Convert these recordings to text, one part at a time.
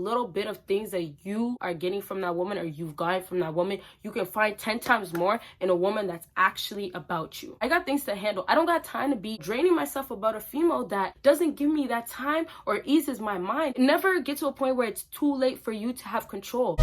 little bit of things that you are getting from that woman or you've gotten from that woman, you can find 10 times more in a woman that's actually about you. I got things to handle. I don't got time to be draining myself about a female that doesn't give me that time or eases my mind. Never get to a point where it's too late for you to have control.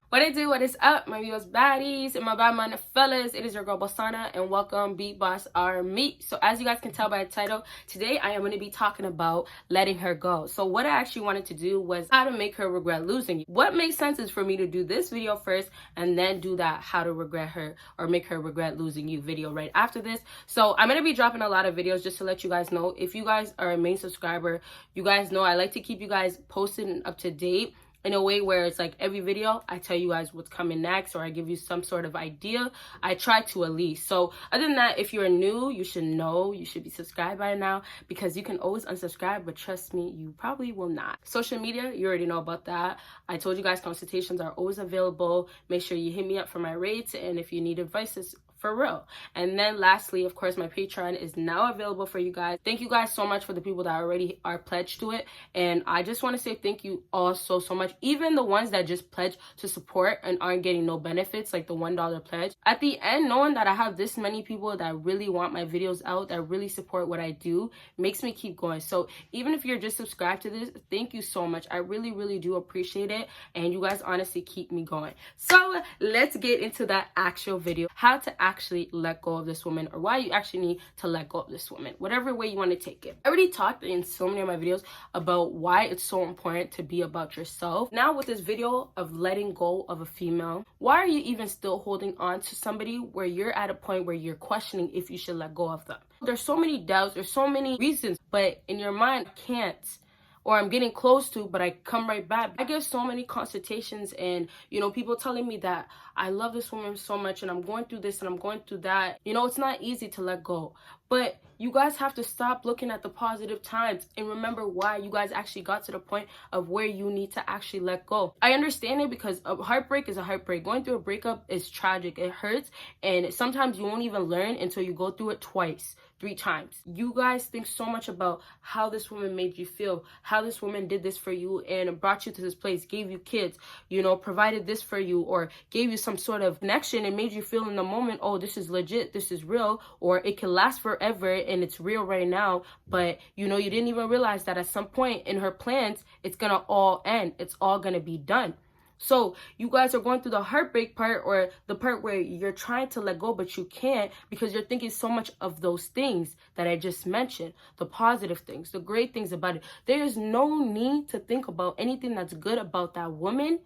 What I do, what is up, my BBossBaddies and my bad mind fellas? It is your girl Bosana and welcome BBossArmy. So as you guys can tell by the title, today I am going to be talking about letting her go. So what I actually wanted to do was how to make her regret losing you. What makes sense is for me to do this video first and then do that how to regret her or make her regret losing you video right after this. So I'm going to be dropping a lot of videos just to let you guys know. If you guys are a main subscriber, you guys know I like to keep you guys posted and up to date in a way where it's like every video I tell you guys what's coming next, or I give you some sort of idea. I try to at least. So other than that, if you're new, you should know you should be subscribed by now, because you can always unsubscribe, but trust me, you probably will not. Social media, you already know about that. I told you guys consultations are always available. Make sure you hit me up for my rates, and if you need advice, for real. And then lastly, of course, my Patreon is now available for you guys. Thank you guys so much for the people that already are pledged to it, and I just want to say thank you all so much. Even the ones that just pledge to support and aren't getting no benefits, like the $1 pledge, at the end, knowing that I have this many people that really want my videos out, that really support what I do, makes me keep going. So even if you're just subscribed to this, thank you so much. I really do appreciate it, and you guys honestly keep me going. So let's get into that actual video, how to actually let go of this woman, or why you actually need to let go of this woman, whatever way you want to take it. I already talked in so many of my videos about why it's so important to be about yourself. Now with this video of letting go of a female, why are you even still holding on to somebody where you're at a point where you're questioning if you should let go of them? There's so many doubts, there's so many reasons, but in your mind, I can't, or I'm getting close to, but I come right back. I get so many consultations and, you know, people telling me that I love this woman so much and I'm going through this and I'm going through that. You know, it's not easy to let go, but you guys have to stop looking at the positive times and remember why you guys actually got to the point of where you need to actually let go. I understand it, because a heartbreak is a heartbreak. Going through a breakup is tragic. It hurts, and sometimes you won't even learn until you go through it twice, 3 times. You guys think so much about how this woman made you feel, how this woman did this for you and brought you to this place, gave you kids, you know, provided this for you, or gave you some sort of connection and made you feel in the moment, oh, this is legit, this is real, or it can last forever and it's real right now. But you know, you didn't even realize that at some point in her plans, it's gonna all end. It's all gonna be done. So you guys are going through the heartbreak part, or the part where you're trying to let go but you can't, because you're thinking so much of those things that I just mentioned, the positive things, the great things about it. There is no need to think about anything that's good about that woman,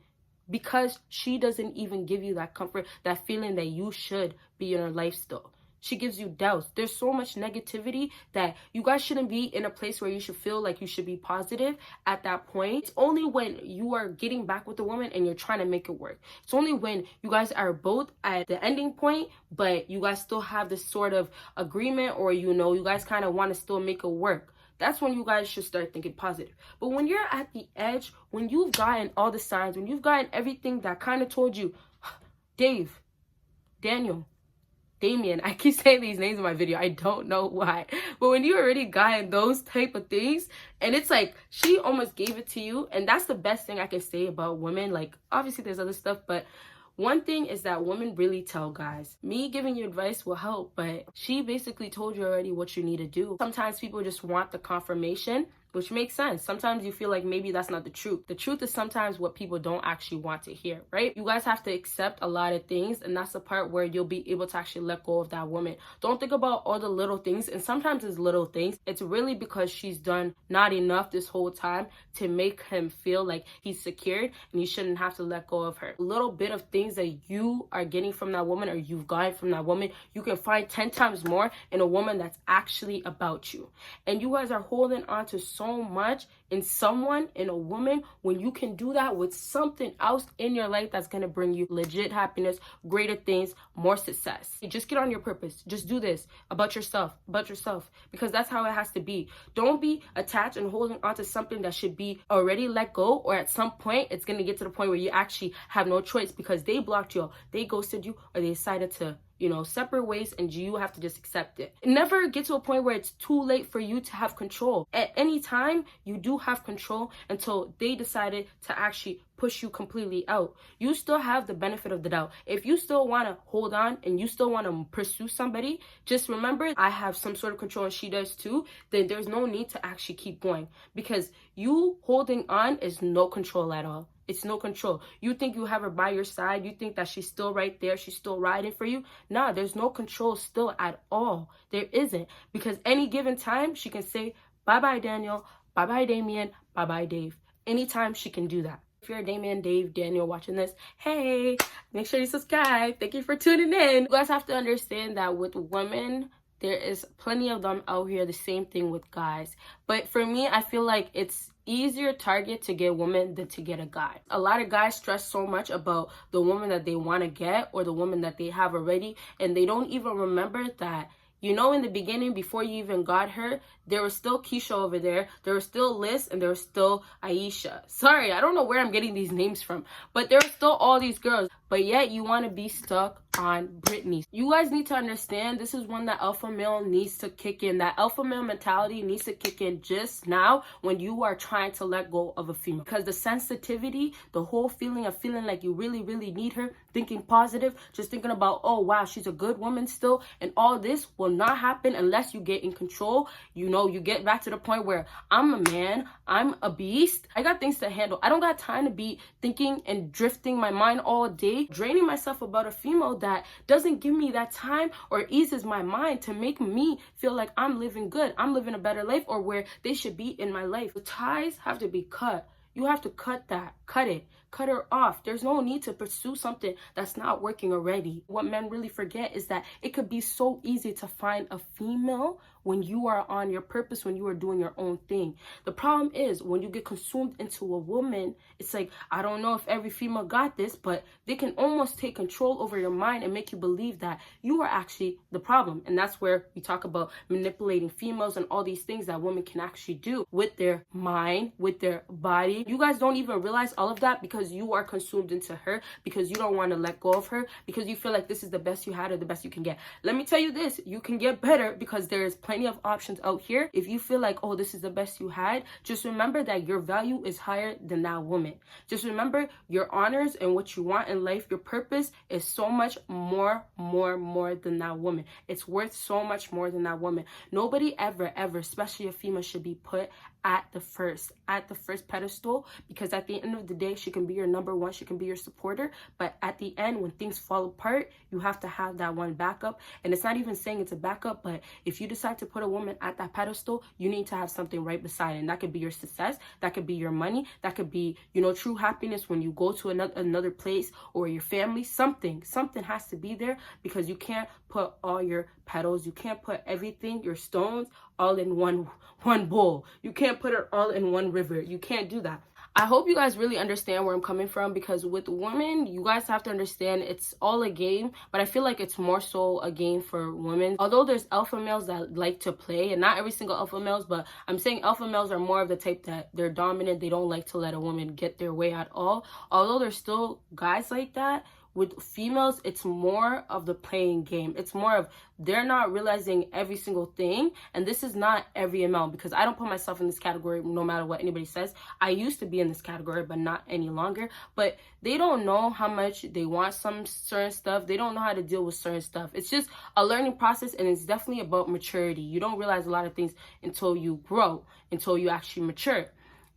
because she doesn't even give you that comfort, that feeling that you should be in her life still. She gives you doubts. There's so much negativity that you guys shouldn't be in a place where you should feel like you should be positive at that point. It's only when you are getting back with the woman and you're trying to make it work. It's only when you guys are both at the ending point, but you guys still have this sort of agreement, or, you know, you guys kind of want to still make it work. That's when you guys should start thinking positive. But when you're at the edge, when you've gotten all the signs, when you've gotten everything that kind of told you, Dave, Daniel, Damien, I keep saying these names in my video, I don't know why, but when you already gotten those type of things, and it's like she almost gave it to you, and that's the best thing I can say about women. Like, obviously there's other stuff, but one thing is that women really tell guys. Me giving you advice will help, but she basically told you already what you need to do. Sometimes people just want the confirmation, which makes sense. Sometimes you feel like maybe that's not the truth. The truth is sometimes what people don't actually want to hear, right? You guys have to accept a lot of things, and that's the part where you'll be able to actually let go of that woman. Don't think about all the little things, and sometimes it's little things. It's really because she's done not enough this whole time to make him feel like he's secured, and you shouldn't have to let go of her. A little bit of things that you are getting from that woman, or you've gotten from that woman, you can find 10 times more in a woman that's actually about you. And you guys are holding on to so much in someone, in a woman, when you can do that with something else in your life that's going to bring you legit happiness, greater things, more success. Just get on your purpose. Just do this about yourself, because that's how it has to be. Don't be attached and holding on to something that should be already let go, or at some point it's going to get to the point where you actually have no choice because they blocked you, they ghosted you, or they decided to separate ways, and you have to just accept it. Never get to a point where it's too late for you to have control. At any time, you do have control until they decided to actually push you completely out. You still have the benefit of the doubt. If you still want to hold on and you still want to pursue somebody, just remember I have some sort of control and she does too. Then there's no need to actually keep going, because you holding on is no control at all. It's no control. You think you have her by your side. You think that she's still right there. She's still riding for you. Nah, there's no control still at all. There isn't. Because any given time, she can say, bye-bye, Daniel. Bye-bye, Damien. Bye-bye, Dave. Anytime she can do that. If you're Damien, Dave, Daniel watching this, hey, make sure you subscribe. Thank you for tuning in. You guys have to understand that with women, there is plenty of them out here. The same thing with guys. But for me, I feel like it's easier target to get women than to get a guy. A lot of guys stress so much about the woman that they want to get or the woman that they have already, and they don't even remember that, in the beginning, before you even got her, there was still Keisha over there, there was still Liz, and there was still Aisha. Sorry, I don't know where I'm getting these names from, but there are still all these girls, but yet you want to be stuck on Brittany. You guys need to understand, this is when the alpha male needs to kick in. That alpha male mentality needs to kick in just now when you are trying to let go of a female, because the sensitivity, the whole feeling of feeling like you really, really need her, thinking positive, just thinking about, oh wow, she's a good woman still, and all this will not happen unless you get in control. You get back to the point where I'm a man, I'm a beast, I got things to handle. I don't got time to be thinking and drifting my mind all day, draining myself about a female that doesn't give me that time or eases my mind to make me feel like I'm living good, I'm living a better life, or where they should be in my life. The ties have to be cut. You have to cut her off. There's no need to pursue something that's not working already. What men really forget is that it could be so easy to find a female when you are on your purpose, when you are doing your own thing. The problem is when you get consumed into a woman, it's like, I don't know if every female got this, but they can almost take control over your mind and make you believe that you are actually the problem. And that's where we talk about manipulating females and all these things that women can actually do with their mind, with their body. You guys don't even realize all of that because you are consumed into her, because you don't want to let go of her, because you feel like this is the best you had or the best you can get. Let me tell you this, you can get better, because there is plenty of options out here. If you feel like, oh, this is the best you had, just remember that your value is higher than that woman. Just remember your honors and what you want in life, your purpose is so much more than that woman. It's worth so much more than that woman. Nobody ever, especially a female, should be put at the first pedestal, because at the end of the day, she can be your number one, she can be your supporter, but at the end, when things fall apart, you have to have that one backup. And it's not even saying it's a backup, but if you decide to put a woman at that pedestal, you need to have something right beside it. And that could be your success, that could be your money, that could be, true happiness when you go to another place, or your family. Something has to be there, because you can't put all your petals, you can't put everything, your stones, all in one bowl. You can't put it all in one river. You can't do that. I hope you guys really understand where I'm coming from, because with women, you guys have to understand it's all a game, but I feel like it's more so a game for women. Although there's alpha males that like to play, and not every single alpha males, but I'm saying alpha males are more of the type that they're dominant. They don't like to let a woman get their way at all. Although there's still guys like that, with females, it's more of the playing game. It's more of they're not realizing every single thing. And this is not every amount, because I don't put myself in this category no matter what anybody says. I used to be in this category, but not any longer. But they don't know how much they want some certain stuff. They don't know how to deal with certain stuff. It's just a learning process, and it's definitely about maturity. You don't realize a lot of things until you grow, until you actually mature.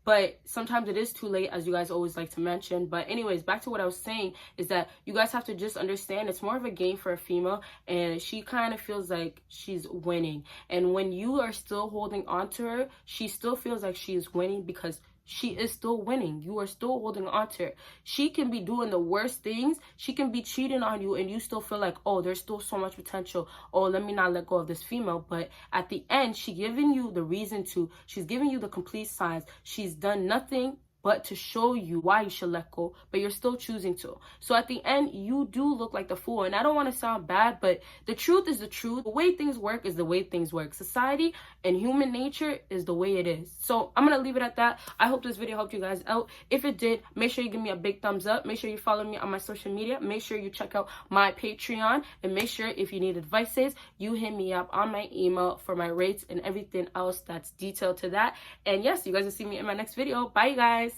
But sometimes it is too late, as you guys always like to mention. But anyways, back to what I was saying, is that you guys have to just understand it's more of a game for a female, and she kind of feels like she's winning. And when you are still holding on to her, she still feels like she is winning, because she is still winning. You are still holding on to her. She can be doing the worst things. She can be cheating on you and you still feel like, oh, there's still so much potential. Oh, let me not let go of this female. But at the end, she's giving you the reason to. She's giving you the complete signs. She's done nothing but to show you why you should let go, but you're still choosing to. So at the end, you do look like the fool. And I don't want to sound bad, but the truth is the truth. The way things work is the way things work. Society and human nature is the way it is. So I'm going to leave it at that. I hope this video helped you guys out. If it did, make sure you give me a big thumbs up. Make sure you follow me on my social media. Make sure you check out my Patreon. And make sure if you need advices, you hit me up on my email for my rates and everything else that's detailed to that. And yes, you guys will see me in my next video. Bye, you guys.